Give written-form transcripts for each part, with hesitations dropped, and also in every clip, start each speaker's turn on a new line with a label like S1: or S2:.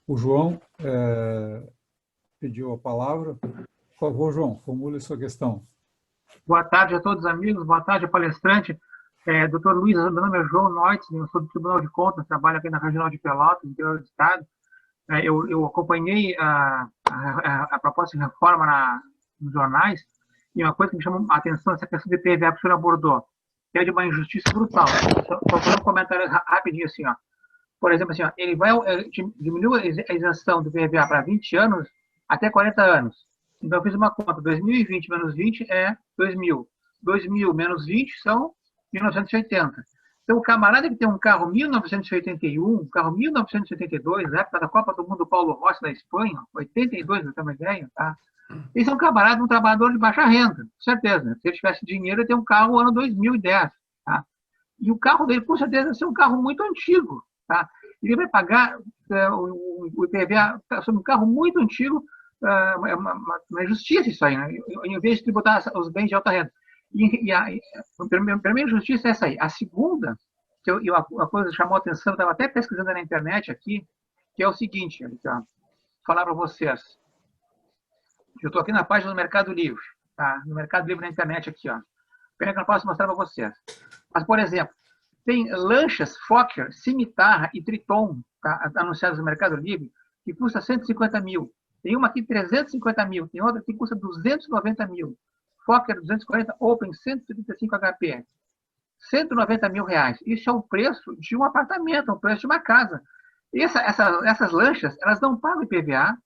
S1: O João pediu a palavra. Por favor, João, formule sua questão.
S2: Boa tarde a todos os amigos, boa tarde, palestrante. Dr. Luiz, meu nome é João Neutz, eu sou do Tribunal de Contas, trabalho aqui na Regional de Pelotas, no interior do Estado. Eu acompanhei a proposta de reforma nos jornais, e uma coisa que me chamou a atenção é essa questão de PVA que o senhor abordou, que é de uma injustiça brutal. Só fazer um comentário rapidinho assim, ó. Por exemplo, assim, ó, ele diminuiu a isenção do PVA para 20 anos até 40 anos. Então, eu fiz uma conta, 2020 menos 20 é 2000. 2000 menos 20 são 1980. Então, o camarada que tem um carro 1981, um carro 1982, na época da Copa do Mundo Paulo Rossi da Espanha, 82, não tem uma ideia, tá? Esse é um camarada, um trabalhador de baixa renda, com certeza. Né? Se ele tivesse dinheiro, ele tem um carro ano 2010, tá? E o carro dele, com certeza, vai ser um carro muito antigo, tá? Ele vai pagar o IPVA sobre um carro muito antigo, é uma injustiça isso aí, né? Em vez de tributar os bens de alta renda. A primeira injustiça é essa aí. A segunda, a coisa que chamou a atenção, eu estava até pesquisando na internet aqui, que é o seguinte, vou falar para vocês. Eu estou aqui na página do Mercado Livre, tá? No Mercado Livre na internet aqui, ó. Pena que eu não posso mostrar para vocês. Mas, por exemplo, tem lanchas Fokker, Cimitarra e Triton, tá? Anunciadas no Mercado Livre, que custa 150 mil. Tem uma aqui 350 mil, tem outra que custa 290 mil. Fokker 240, Open 135 HP. 190 mil reais. Isso é o preço de um apartamento, é o preço de uma casa. E essas lanchas, elas não pagam IPVA,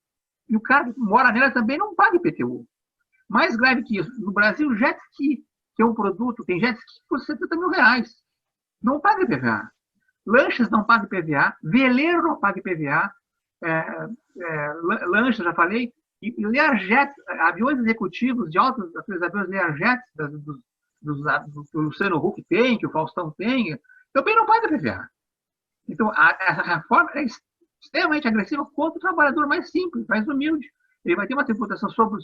S2: e o cara que mora nela também não paga IPTU. Mais grave que isso, no Brasil, jet ski, que é um produto, tem jet ski por 70 mil reais. Não paga IPVA. Lanchas não pagam IPVA, veleiro não paga IPVA, lanchas, já falei, e Learjet, aviões executivos de altos, aqueles aviões Learjet, do Luciano Huck tem, que o Faustão tem, também não paga IPVA. Então, essa reforma é extremamente agressiva contra o trabalhador mais simples, mais humilde. Ele vai ter uma tributação sobre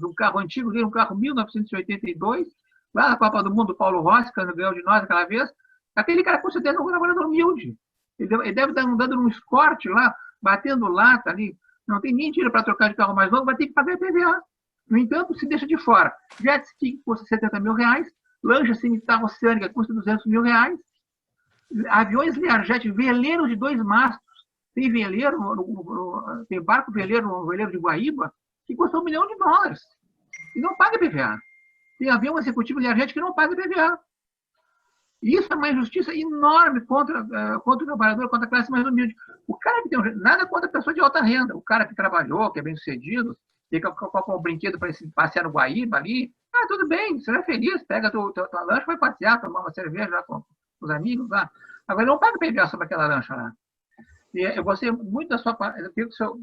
S2: um carro antigo, um carro 1982, lá na Copa do Mundo, Paulo Rossi, que ganhou de nós aquela vez. Aquele cara com certeza é um trabalhador humilde. Ele deve estar andando num Escort lá, batendo lata ali, não tem nem dinheiro para trocar de carro mais novo, vai ter que pagar IPVA. No entanto, se deixa de fora. Jet ski custa 70 mil reais, lancha Cimitarra Oceânica custa 200 mil reais, aviões Learjet, veleiro de 2 mastros, tem veleiro, tem barco veleiro, um veleiro de Guaíba, que custa $1 milhão e não paga IPVA. Tem avião executivo Learjet que não paga IPVA. E isso é uma injustiça enorme contra o trabalhador, contra a classe mais humilde. O cara que tem nada contra a pessoa de alta renda, o cara que trabalhou, que é bem sucedido, fica com o brinquedo para passear no Guaíba ali, tudo bem, você é feliz, pega tua lancha, vai passear, tomar uma cerveja lá com os amigos lá. Agora não paga IPVA sobre aquela lancha lá. E eu gostei muito da sua parte, eu queria que o senhor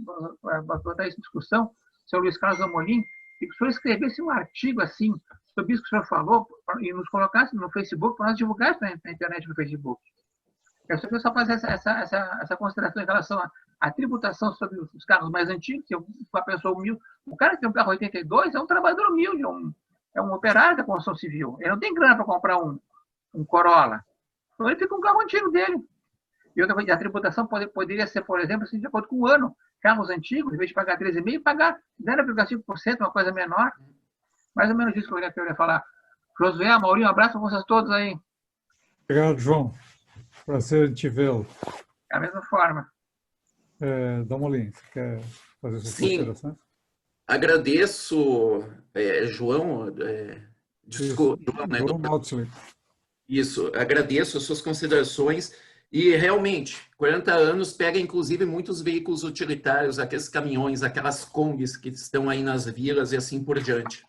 S2: botar isso em discussão, o senhor Luiz Carlos Amorim, e que o senhor escrevesse um artigo assim, sobre isso que o senhor falou, e nos colocasse no Facebook, para nós divulgarmos na internet, no Facebook. Eu só queria só fazer essa consideração em relação à tributação sobre os carros mais antigos, que é uma pessoa humilde. O cara que tem um carro 82 é um trabalhador humilde, é um operário da construção civil. Ele não tem grana para comprar um Corolla. Então ele fica com um carro antigo dele. E a tributação poderia ser, por exemplo, assim, de acordo com o ano. Carros antigos, em vez de pagar 13,5%, pagar 0,5%, uma coisa menor. Mais ou menos isso que eu queria falar. Josué, Maurinho, um abraço para vocês todos aí.
S1: Obrigado, João. Prazer em te vê-lo.
S2: Da mesma forma.
S1: Damolin, você quer fazer suas considerações?
S3: Agradeço, João.
S1: Desculpa, João, né, João
S3: Isso, agradeço as suas considerações. E, realmente, 40 anos pega, inclusive, muitos veículos utilitários, aqueles caminhões, aquelas Kombis que estão aí nas vilas e assim por diante.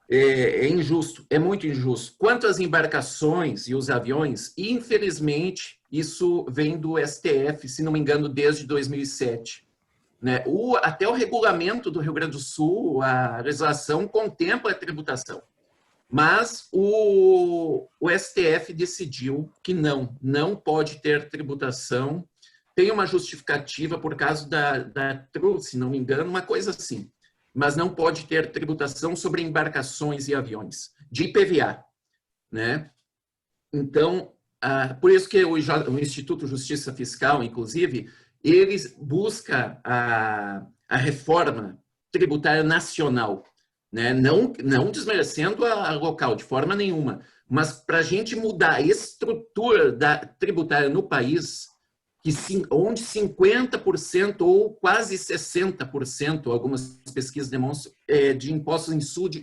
S3: É injusto, é muito injusto. Quanto às embarcações e os aviões, infelizmente, isso vem do STF, se não me engano, desde 2007. Né? Até o regulamento do Rio Grande do Sul, a legislação contempla a tributação. Mas o STF decidiu que não pode ter tributação. Tem uma justificativa por causa da TRU, se não me engano, uma coisa assim. Mas não pode ter tributação sobre embarcações e aviões, de IPVA. Né? Então, por isso que o Instituto Justiça Fiscal, inclusive, ele busca a reforma tributária nacional, né? Não desmerecendo a local de forma nenhuma, mas para a gente mudar a estrutura tributária no país, onde 50% ou quase 60%, algumas pesquisas demonstram, de impostos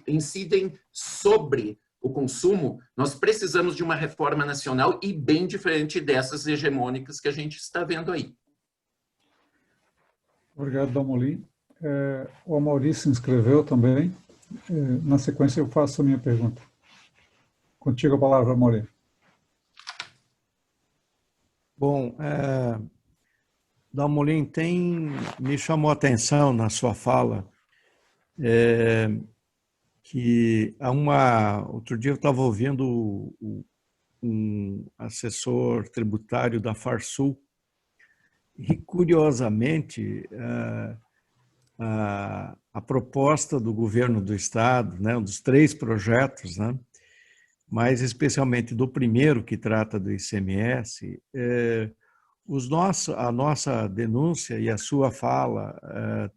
S3: incidem sobre o consumo, nós precisamos de uma reforma nacional e bem diferente dessas hegemônicas que a gente está vendo aí.
S1: Obrigado, Dalmolin. O Amaury se inscreveu também. Na sequência, eu faço a minha pergunta. Contigo a palavra, Amaury.
S4: Bom, Dalmolin, me chamou a atenção na sua fala que outro dia eu estava ouvindo um assessor tributário da Farsul e, curiosamente, a proposta do governo do Estado, né, um dos 3 projetos, né, mas especialmente do primeiro, que trata do ICMS, a nossa denúncia e a sua fala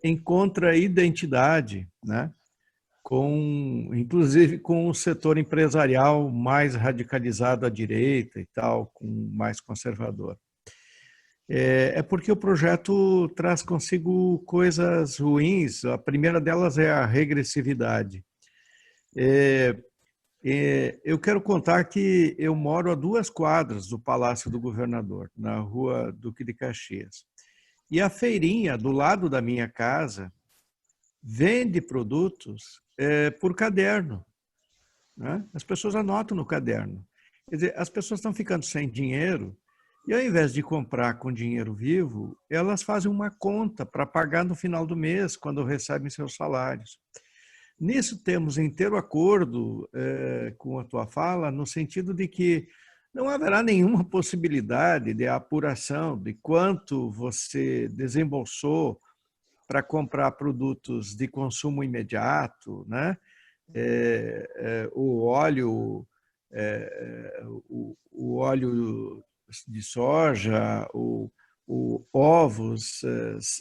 S4: encontra identidade, né, inclusive com o setor empresarial mais radicalizado à direita e tal, mais conservador. Porque o projeto traz consigo coisas ruins. A primeira delas é a regressividade. Eu quero contar que eu moro a 2 quadras do Palácio do Governador, na Rua Duque de Caxias. E a feirinha do lado da minha casa vende produtos por caderno, né? As pessoas anotam no caderno. Quer dizer, as pessoas estão ficando sem dinheiro e, ao invés de comprar com dinheiro vivo, elas fazem uma conta para pagar no final do mês, quando recebem seus salários. Nisso temos inteiro acordo com a tua fala, no sentido de que não haverá nenhuma possibilidade de apuração de quanto você desembolsou para comprar produtos de consumo imediato, né? O óleo de soja, ovos,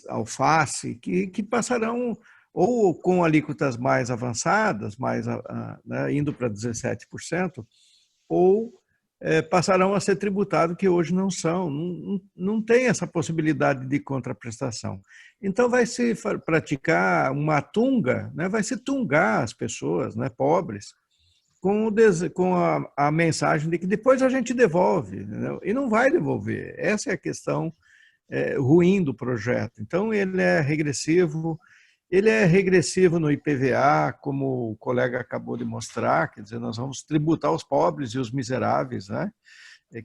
S4: alface, que passarão ou com alíquotas mais avançadas, né, indo para 17%, ou passarão a ser tributados, que hoje não são. Não tem essa possibilidade de contraprestação. Então, vai se praticar uma tunga, né? Vai se tungar as pessoas, né, pobres, com a mensagem de que depois a gente devolve, entendeu? E não vai devolver. Essa é a questão ruim do projeto. Então, ele é regressivo. Ele é regressivo no IPVA, como o colega acabou de mostrar, quer dizer, nós vamos tributar os pobres e os miseráveis, né?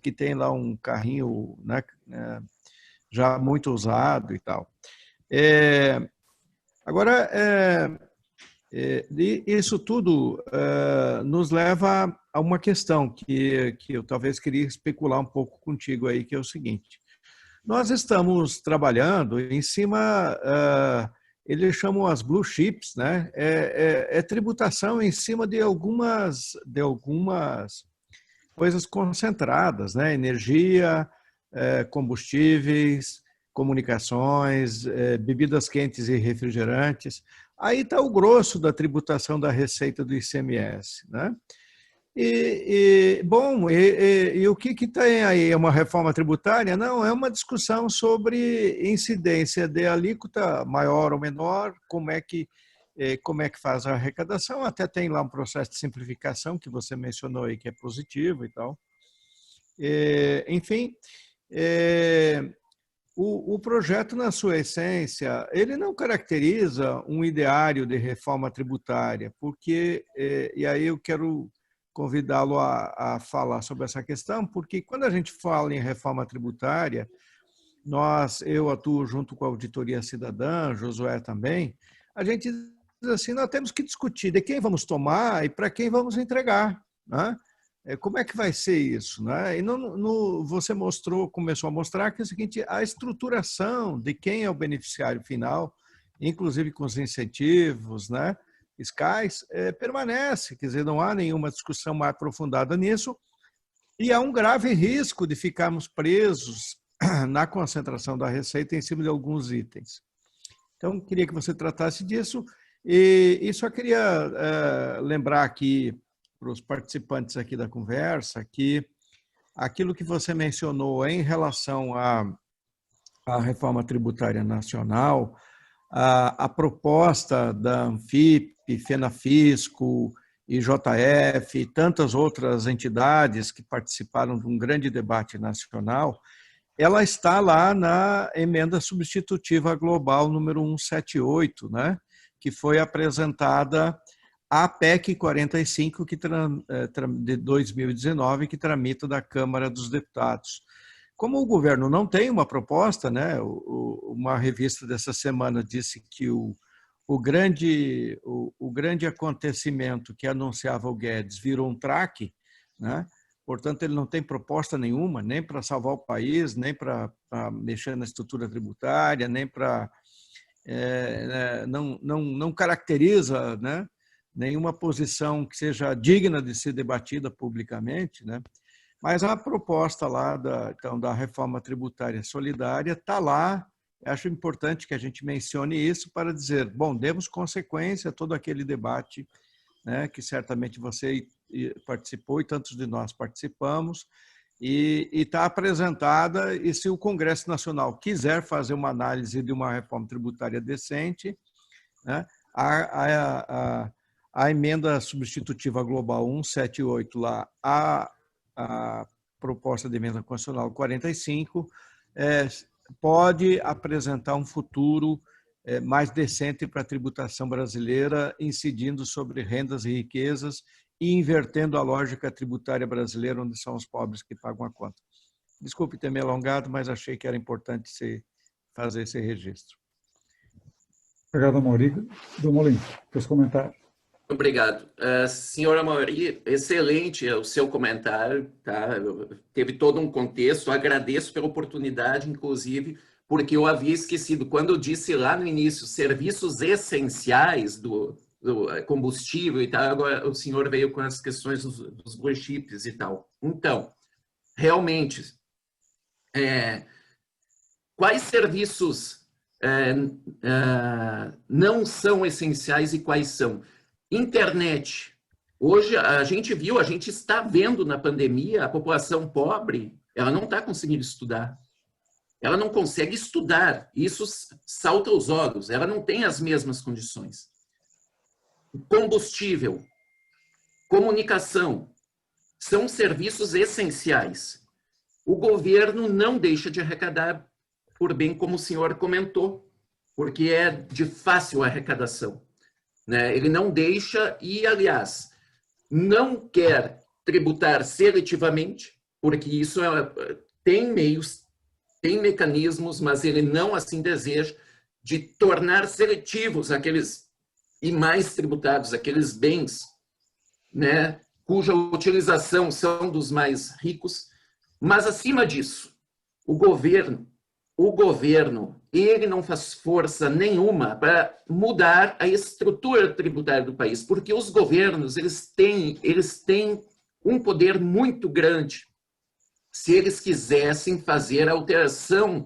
S4: Que tem lá um carrinho, né, já muito usado e tal. Agora, isso tudo nos leva a uma questão que eu talvez queria especular um pouco contigo aí, que é o seguinte. Nós estamos trabalhando em cima... eles chamam as blue chips, né? Tributação em cima de algumas coisas concentradas, né? Energia, combustíveis, comunicações, bebidas quentes e refrigerantes. Aí está o grosso da tributação da receita do ICMS, né? E o que tem aí? É uma reforma tributária? Não, é uma discussão sobre incidência de alíquota maior ou menor, como é que faz a arrecadação. Até tem lá um processo de simplificação que você mencionou aí, que é positivo e tal. Enfim, o projeto, na sua essência, ele não caracteriza um ideário de reforma tributária, porque, e aí eu quero convidá-lo a falar sobre essa questão, porque quando a gente fala em reforma tributária, eu atuo junto com a Auditoria Cidadã, Josué também, a gente diz assim, nós temos que discutir de quem vamos tomar e para quem vamos entregar, né? Como é que vai ser isso, né? E você começou a mostrar que é o seguinte, a estruturação de quem é o beneficiário final, inclusive com os incentivos, né, fiscais, permanece, quer dizer, não há nenhuma discussão mais aprofundada nisso, e há um grave risco de ficarmos presos na concentração da receita em cima de alguns itens. Então, queria que você tratasse disso. E só queria lembrar aqui para os participantes aqui da conversa que aquilo que você mencionou em relação à reforma tributária nacional, a proposta da Anfip, Fenafisco, IJF e tantas outras entidades que participaram de um grande debate nacional, ela está lá na emenda substitutiva global número 178, né? Que foi apresentada a PEC 45 de 2019, que tramita da Câmara dos Deputados. Como o governo não tem uma proposta, né? Uma revista dessa semana disse que o grande acontecimento que anunciava o Guedes virou um traque, né? Portanto, ele não tem proposta nenhuma, nem para salvar o país, nem para mexer na estrutura tributária, nem para... não caracteriza, né, nenhuma posição que seja digna de ser debatida publicamente, né? Mas a proposta lá da reforma tributária solidária está lá. Acho importante que a gente mencione isso para dizer, bom, demos consequência a todo aquele debate, né, que certamente você participou e tantos de nós participamos, e está apresentada, e se o Congresso Nacional quiser fazer uma análise de uma reforma tributária decente, né, a emenda substitutiva global 178 lá, a proposta de emenda constitucional 45, pode apresentar um futuro mais decente para a tributação brasileira, incidindo sobre rendas e riquezas e invertendo a lógica tributária brasileira, onde são os pobres que pagam a conta. Desculpe ter me alongado, mas achei que era importante fazer esse registro.
S1: Obrigado, Amaury. Dom Molin, seus comentários.
S3: Obrigado. Senhora Amaury, excelente o seu comentário, tá? Teve todo um contexto, agradeço pela oportunidade, inclusive, porque eu havia esquecido, quando eu disse lá no início, serviços essenciais do combustível e tal, agora o senhor veio com as questões dos blue chips e tal. Então, realmente, quais serviços não são essenciais e quais são? Internet. Hoje a gente está vendo na pandemia, a população pobre, ela não está conseguindo estudar. Ela não consegue estudar. Isso salta aos olhos. Ela não tem as mesmas condições. Combustível, comunicação, são serviços essenciais. O governo não deixa de arrecadar, por bem como o senhor comentou, porque é de fácil arrecadação, né? Ele não deixa e, aliás, não quer tributar seletivamente, porque isso tem meios, tem mecanismos, mas ele não assim deseja, de tornar seletivos aqueles e mais tributados, aqueles bens, né, cuja utilização são dos mais ricos. Mas, acima disso, o governo, ele não faz força nenhuma para mudar a estrutura tributária do país, porque os governos, eles têm um poder muito grande se eles quisessem fazer a alteração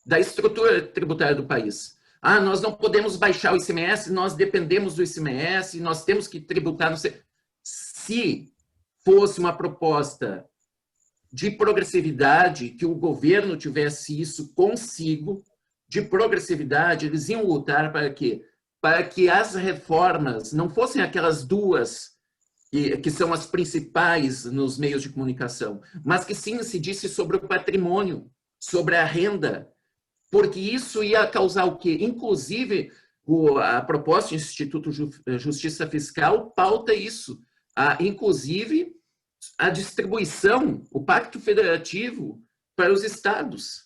S3: da estrutura tributária do país. Nós não podemos baixar o ICMS, nós dependemos do ICMS, nós temos que tributar. Se fosse uma proposta de progressividade, que o governo tivesse isso consigo, de progressividade, eles iam lutar para quê? Para que as reformas não fossem aquelas duas que são as principais nos meios de comunicação, mas que sim incidisse sobre o patrimônio, sobre a renda, porque isso ia causar o quê? Inclusive, a proposta do Instituto Justiça Fiscal pauta isso, inclusive a distribuição, o pacto federativo para os estados.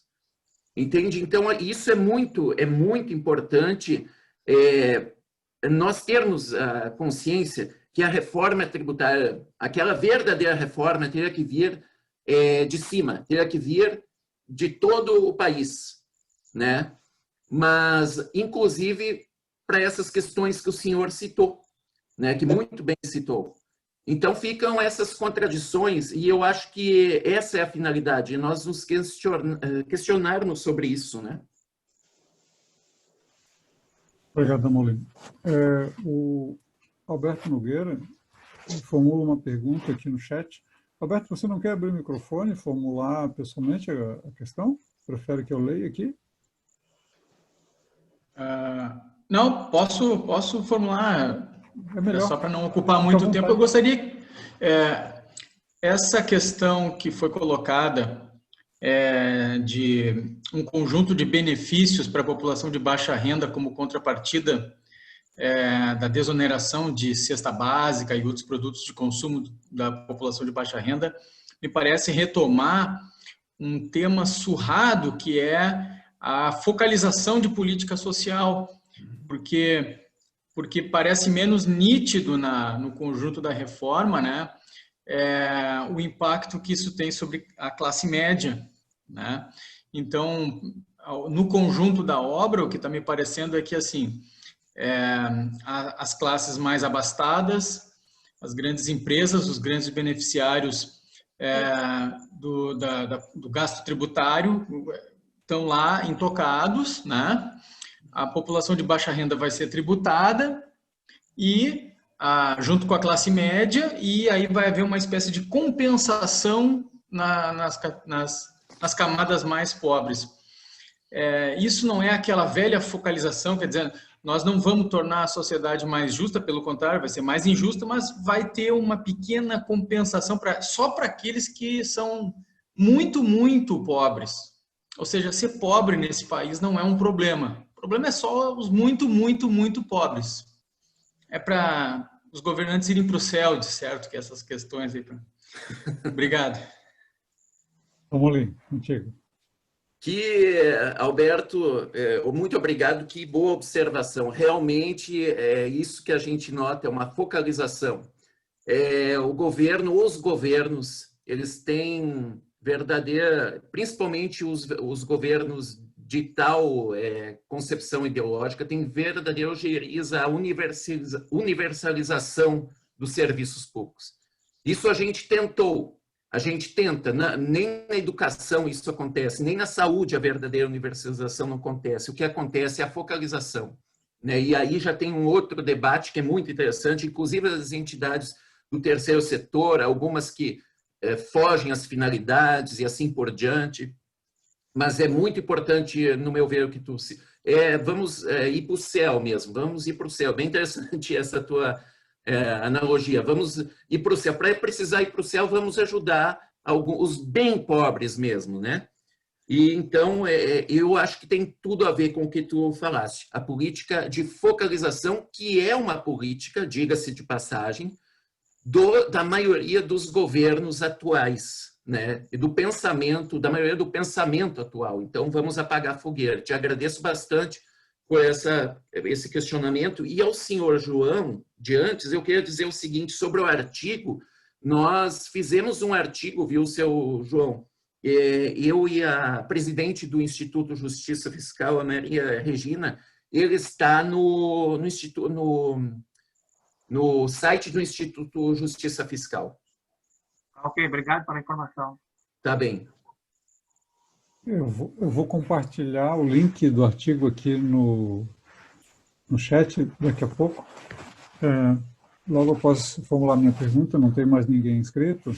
S3: Entende? Então, isso é muito importante nós termos a consciência que a reforma tributária, aquela verdadeira reforma, teria que vir de cima, teria que vir de todo o país, né? Mas, inclusive, para essas questões que o senhor citou, né? Que muito bem citou. Então, ficam essas contradições, e eu acho que essa é a finalidade, nós nos questionarmos sobre isso, né?
S1: Obrigado, Molina. O Alberto Nogueira formula uma pergunta aqui no chat. Alberto, você não quer abrir o microfone e formular pessoalmente a questão? Prefere que eu leia aqui?
S5: Não, posso formular.
S1: É melhor.
S5: Só para não ocupar muito tempo, eu gostaria... essa questão que foi colocada de um conjunto de benefícios para a população de baixa renda como contrapartida da desoneração de cesta básica e outros produtos de consumo da população de baixa renda, me parece retomar um tema surrado que é a focalização de política social, porque parece menos nítido no conjunto da reforma, né, o impacto que isso tem sobre a classe média, né? Então, no conjunto da obra, o que está me parecendo é que, assim, as classes mais abastadas, as grandes empresas, os grandes beneficiários do gasto tributário estão lá intocados, né? A população de baixa renda vai ser tributada e junto com a classe média, e aí vai haver uma espécie de compensação nas camadas mais pobres. Isso não é aquela velha focalização, quer dizer, nós não vamos tornar a sociedade mais justa, pelo contrário, vai ser mais injusta, mas vai ter uma pequena compensação só para aqueles que são muito, muito pobres. Ou seja, ser pobre nesse país não é um problema. O problema é só os muito, muito, muito pobres. É para os governantes irem para o céu, de certo, que essas questões aí. Obrigado.
S1: Vamos ali, contigo.
S3: Alberto, muito obrigado, que boa observação. Realmente, isso que a gente nota é uma focalização. Os governos, eles têm verdadeira, principalmente os governos de tal concepção ideológica, têm verdadeira ojeriza a universalização dos serviços públicos. Isso a gente tentou. A gente tenta, nem na educação isso acontece, nem na saúde a verdadeira universalização não acontece. O que acontece é a focalização, né? E aí já tem um outro debate que é muito interessante, inclusive as entidades do terceiro setor, algumas que fogem às finalidades e assim por diante. Mas é muito importante, no meu ver, o que tu... vamos ir para o céu mesmo, vamos ir para o céu. Bem interessante essa tua... analogia, vamos ir para o céu. Para precisar ir para o céu, vamos ajudar os bem pobres mesmo, né? E então, eu acho que tem tudo a ver com o que tu falaste. A política de focalização, que é uma política, diga-se de passagem, da maioria dos governos atuais, né? E do pensamento, da maioria do pensamento atual. Então, vamos apagar a fogueira. Te agradeço bastante por esse questionamento. E ao senhor João, de antes, eu queria dizer o seguinte sobre o artigo. Nós fizemos um artigo, viu, seu João? Eu e a presidente do Instituto Justiça Fiscal, a Maria Regina, ele está no site do Instituto Justiça Fiscal.
S2: Ok, obrigado pela informação.
S3: Tá bem.
S1: Eu vou compartilhar o link do artigo aqui no chat daqui a pouco. Logo após formular minha pergunta, não tem mais ninguém inscrito.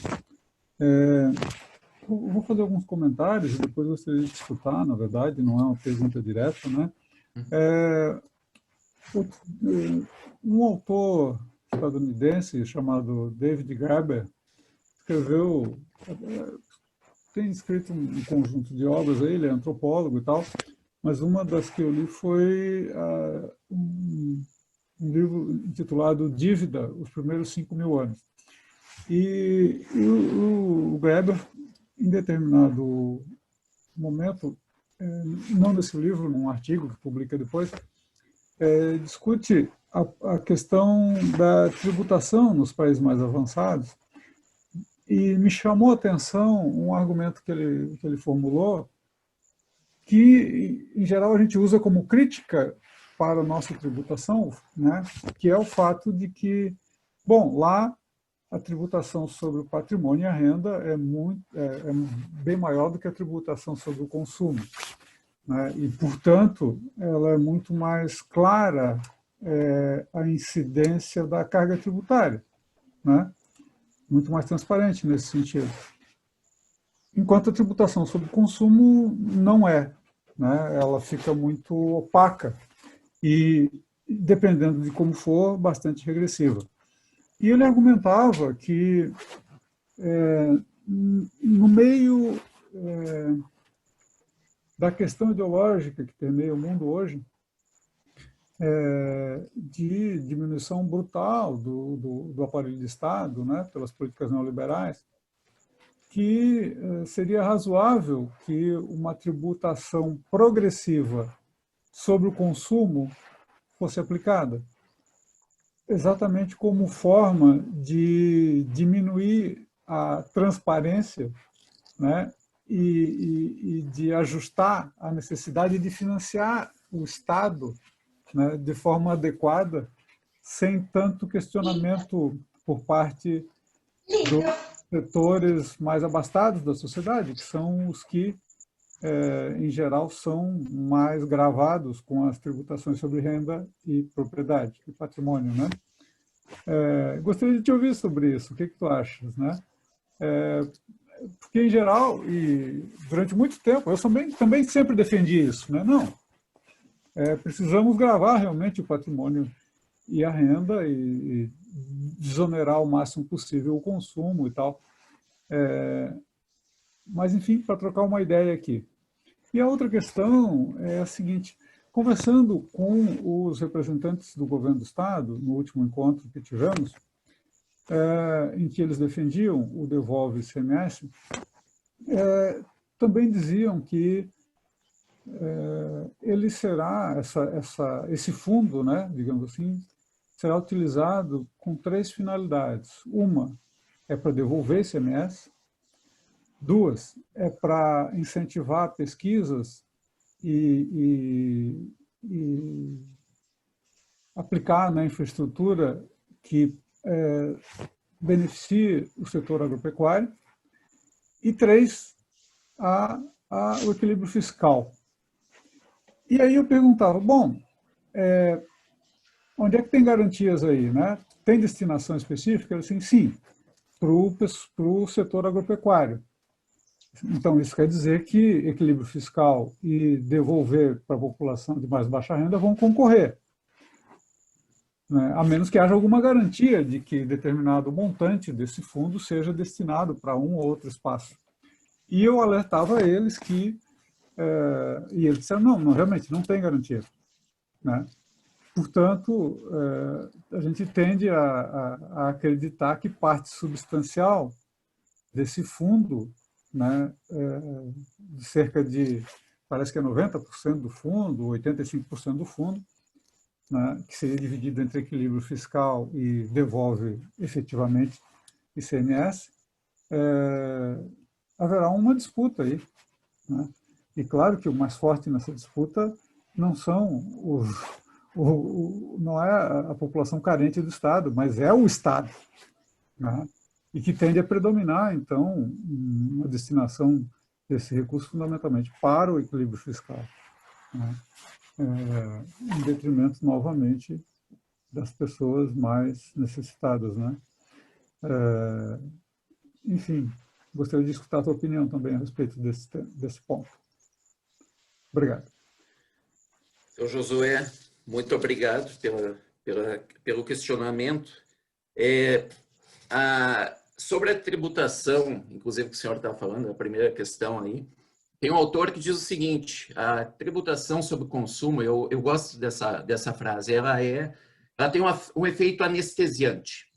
S1: Vou fazer alguns comentários e depois gostaria de escutar, na verdade, não é uma pergunta direta, né? Um autor estadunidense chamado David Graeber escreveu... tem escrito um conjunto de obras, ele é antropólogo e tal, mas uma das que eu li foi um livro intitulado Dívida, os primeiros 5.000 anos. E o Graeber, em determinado momento, não nesse livro, num artigo que publica depois, discute a questão da tributação nos países mais avançados. E me chamou a atenção um argumento que ele formulou, que, em geral, a gente usa como crítica para a nossa tributação, né? Que é o fato de que, bom, lá a tributação sobre o patrimônio e a renda é bem maior do que a tributação sobre o consumo, né? E, portanto, ela é muito mais clara a incidência da carga tributária, né? Muito mais transparente nesse sentido. Enquanto a tributação sobre o consumo não é, né? Ela fica muito opaca e, dependendo de como for, bastante regressiva. E ele argumentava que, no meio da questão ideológica que permeia o mundo hoje, de diminuição brutal do aparelho de Estado, né, pelas políticas neoliberais, que seria razoável que uma tributação progressiva sobre o consumo fosse aplicada, exatamente como forma de diminuir a transparência, né, e de ajustar a necessidade de financiar o Estado, né, de forma adequada, sem tanto questionamento por parte dos setores mais abastados da sociedade, que são os que, em geral, são mais gravados com as tributações sobre renda e propriedade, e patrimônio, né? Gostaria de te ouvir sobre isso. O que tu achas, né? Porque, em geral, e durante muito tempo, eu também sempre defendi isso, né? Não, precisamos gravar realmente o patrimônio e a renda e desonerar o máximo possível o consumo e tal. Mas, enfim, para trocar uma ideia aqui. E a outra questão é a seguinte: conversando com os representantes do governo do Estado, no último encontro que tivemos, em que eles defendiam o devolve ICMS, também diziam que ele será, esse fundo, né, digamos assim, será utilizado com 3 finalidades. Uma é para devolver ICMS, 2 é para incentivar pesquisas e aplicar na infraestrutura que beneficie o setor agropecuário, e 3, o equilíbrio fiscal. E aí eu perguntava, bom, onde é que tem garantias aí, né? Tem destinação específica? Assim, sim, para o setor agropecuário. Então, isso quer dizer que equilíbrio fiscal e devolver para a população de mais baixa renda vão concorrer, né? A menos que haja alguma garantia de que determinado montante desse fundo seja destinado para um ou outro espaço. E eu alertava eles que, e eles disseram, não, realmente não tem garantia, né? Portanto, a gente tende a acreditar que parte substancial desse fundo, né, de cerca de, parece que é 90% do fundo, 85% do fundo, né, que seria dividido entre equilíbrio fiscal e devolve efetivamente ICMS, haverá uma disputa aí, né? E claro que o mais forte nessa disputa não são não é a população carente do Estado, mas é o Estado, né? E que tende a predominar, então, uma destinação desse recurso fundamentalmente para o equilíbrio fiscal, né? Em detrimento, novamente, das pessoas mais necessitadas, né? Enfim, gostaria de escutar a tua opinião também a respeito desse ponto. Obrigado.
S3: Seu Josué, muito obrigado pelo questionamento. Sobre a tributação, inclusive que o senhor estava falando, a primeira questão aí, tem um autor que diz o seguinte: a tributação sobre o consumo, eu gosto dessa frase, ela tem um efeito anestesiante.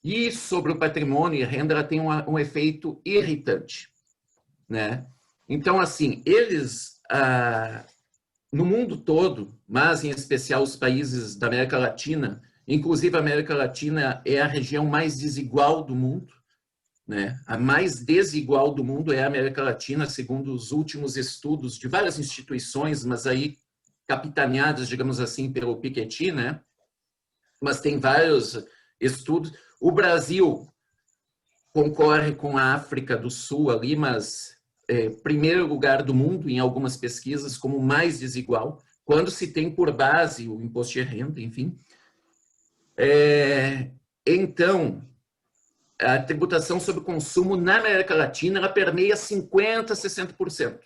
S3: E sobre o patrimônio e renda, ela tem um efeito irritante, né? Então, assim, eles, no mundo todo, mas em especial os países da América Latina, inclusive a América Latina é a região mais desigual do mundo, né? A mais desigual do mundo é a América Latina, segundo os últimos estudos de várias instituições, mas aí capitaneadas, digamos assim, pelo Piketty, né? Mas tem vários estudos. O Brasil concorre com a África do Sul ali, mas primeiro lugar do mundo em algumas pesquisas como mais desigual, quando se tem por base o imposto de renda, enfim. Então, a tributação sobre o consumo na América Latina, ela permeia 50%, 60%.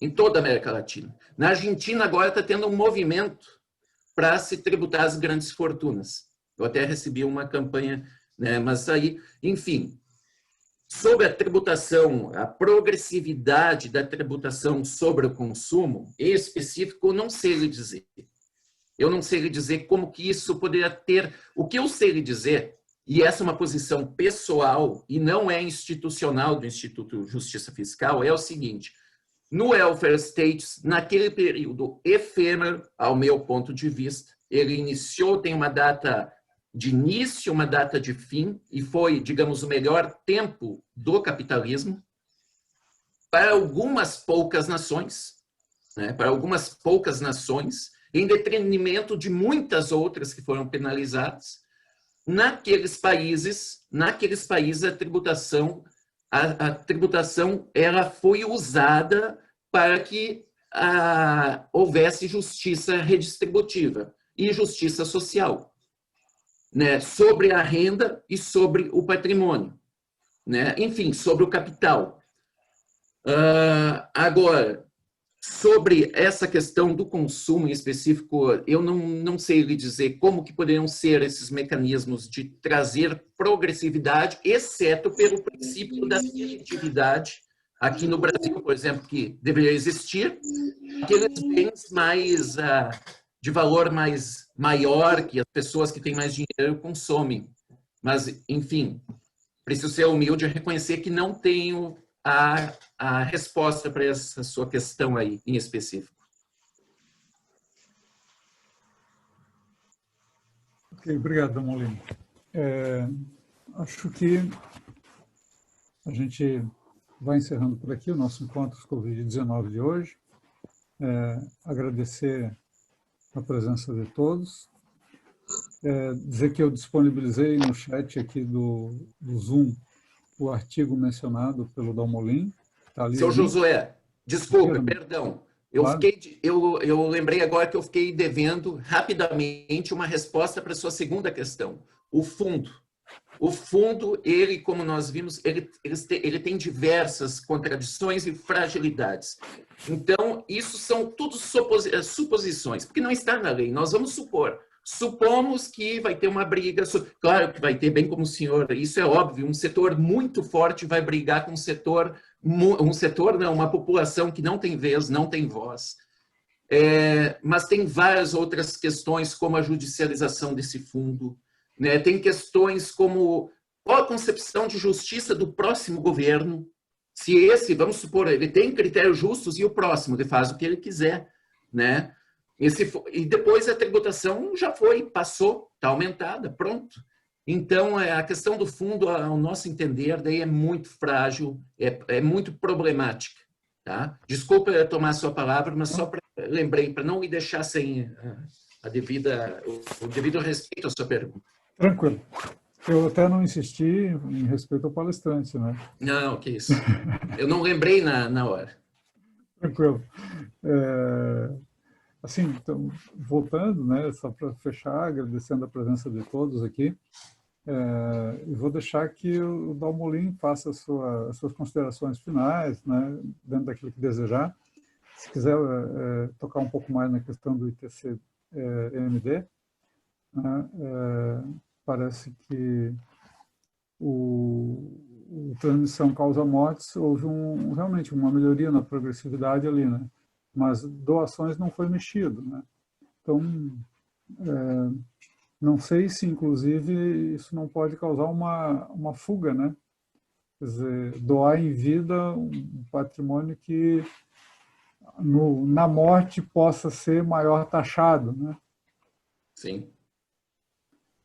S3: Em toda a América Latina. Na Argentina, agora está tendo um movimento para se tributar as grandes fortunas. Eu até recebi uma campanha, né, mas aí, enfim, sobre a tributação, a progressividade da tributação sobre o consumo, em específico, eu não sei lhe dizer. Eu não sei lhe dizer como que isso poderia ter... O que eu sei lhe dizer, e essa é uma posição pessoal e não é institucional do Instituto Justiça Fiscal, é o seguinte: no welfare states, naquele período efêmero, ao meu ponto de vista, ele iniciou, tem uma data de início, uma data de fim, e foi, digamos, o melhor tempo do capitalismo para algumas poucas nações, né, para algumas poucas nações, em detrimento de muitas outras que foram penalizadas. Naqueles países a tributação ela foi usada para que houvesse justiça redistributiva e justiça social, né, sobre a renda e sobre o patrimônio, né, enfim, sobre o capital. Agora, sobre essa questão do consumo em específico, eu não sei lhe dizer como que poderiam ser esses mecanismos de trazer progressividade, exceto pelo princípio da seletividade, aqui no Brasil, por exemplo, que deveria existir, aqueles bens mais de valor maior, que as pessoas que têm mais dinheiro consomem. Mas, enfim, preciso ser humilde e reconhecer que não tenho a resposta para essa sua questão aí, em específico.
S1: Ok, obrigado, Damolino. Acho que a gente vai encerrando por aqui o nosso encontro Covid-19 de hoje. Agradecer a presença de todos. Dizer que eu disponibilizei no chat aqui do Zoom o artigo mencionado pelo Damolin. Tá ali.
S3: Seu Josué, desculpe, perdão. Eu lembrei agora que eu fiquei devendo rapidamente uma resposta para a sua segunda questão. O fundo. O fundo, ele, como nós vimos, ele tem diversas contradições e fragilidades. Então, isso são tudo suposições, porque não está na lei. Nós vamos supor. Supomos que vai ter uma briga, claro que vai ter, bem como o senhor, isso é óbvio, um setor muito forte vai brigar com uma população que não tem vez, não tem voz. Mas tem várias outras questões, como a judicialização desse fundo, né? Tem questões como qual a concepção de justiça do próximo governo, se esse, vamos supor, ele tem critérios justos e o próximo, ele faz o que ele quiser, né? E depois a tributação já passou, está aumentada, pronto. Então, a questão do fundo, ao nosso entender, daí é muito frágil, é muito problemática. Tá? Desculpa tomar a sua palavra, mas só lembrei, para não me deixar sem o devido respeito à sua pergunta.
S1: Tranquilo. Eu até não insisti em respeito ao palestrante, né?
S3: Não, que isso. Eu não lembrei na hora.
S1: Tranquilo. Assim, então, voltando, né, só para fechar, agradecendo a presença de todos aqui, e vou deixar que o Damolin faça as suas considerações finais, né, dentro daquilo que desejar. Se quiser tocar um pouco mais na questão do ITC-MD, né, parece que o transmissão causa mortes, houve realmente uma melhoria na progressividade ali, né? Mas doações não foi mexido, né? Então, não sei se, inclusive, isso não pode causar uma fuga, né? Quer dizer, doar em vida um patrimônio que na morte possa ser maior taxado, né?
S3: Sim.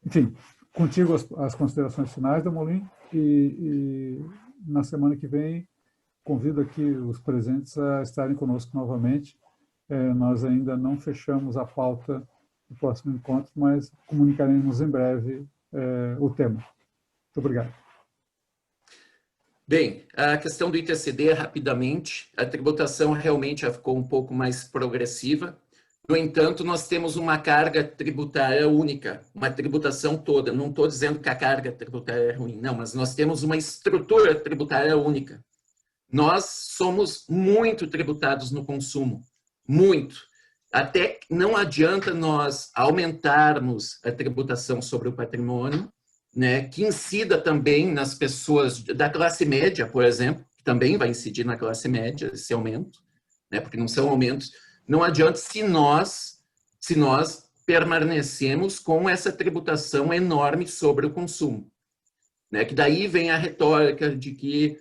S1: Enfim, contigo as considerações finais, Damolin, e na semana que vem convido aqui os presentes a estarem conosco novamente. Nós ainda não fechamos a pauta do próximo encontro, mas comunicaremos em breve o tema. Muito obrigado.
S3: Bem, a questão do ITCD, rapidamente, a tributação realmente já ficou um pouco mais progressiva. No entanto, nós temos uma carga tributária única, uma tributação toda. Não estou dizendo que a carga tributária é ruim, não, mas nós temos uma estrutura tributária única. Nós somos muito tributados no consumo, muito. Até não adianta nós aumentarmos a tributação sobre o patrimônio, né, que incida também nas pessoas da classe média, por exemplo, que também vai incidir na classe média esse aumento, né, porque não são aumentos. Não adianta se nós permanecemos com essa tributação enorme sobre o consumo, né, que daí vem a retórica de que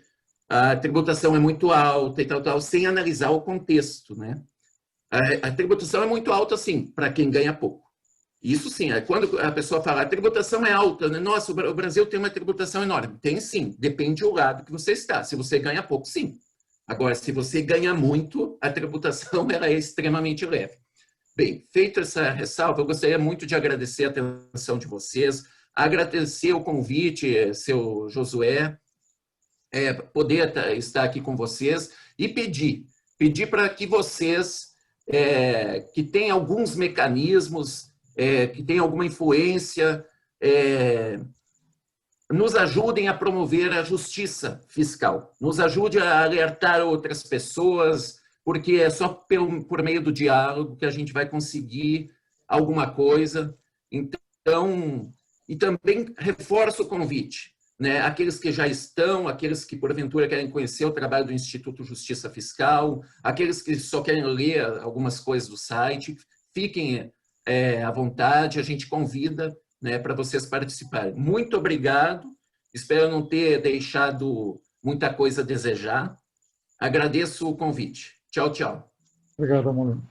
S3: a tributação é muito alta e tal, sem analisar o contexto, né? A tributação é muito alta, sim, para quem ganha pouco. Isso sim, quando a pessoa fala, a tributação é alta, né? Nossa, o Brasil tem uma tributação enorme. Tem sim, depende do lado que você está. Se você ganha pouco, sim. Agora, se você ganha muito, a tributação ela é extremamente leve. Bem, feita essa ressalva, eu gostaria muito de agradecer a atenção de vocês, agradecer o convite, seu Josué, poder estar aqui com vocês e pedir para que vocês, que têm alguns mecanismos, que têm alguma influência, nos ajudem a promover a justiça fiscal, nos ajude a alertar outras pessoas, porque é só por meio do diálogo que a gente vai conseguir alguma coisa. Então, e também reforço o convite, né? Aqueles que já estão, aqueles que porventura querem conhecer o trabalho do Instituto Justiça Fiscal, aqueles que só querem ler algumas coisas do site, fiquem à vontade, a gente convida, né, para vocês participarem. Muito obrigado, espero não ter deixado muita coisa a desejar. Agradeço o convite. Tchau, tchau.
S1: Obrigado, Amolim.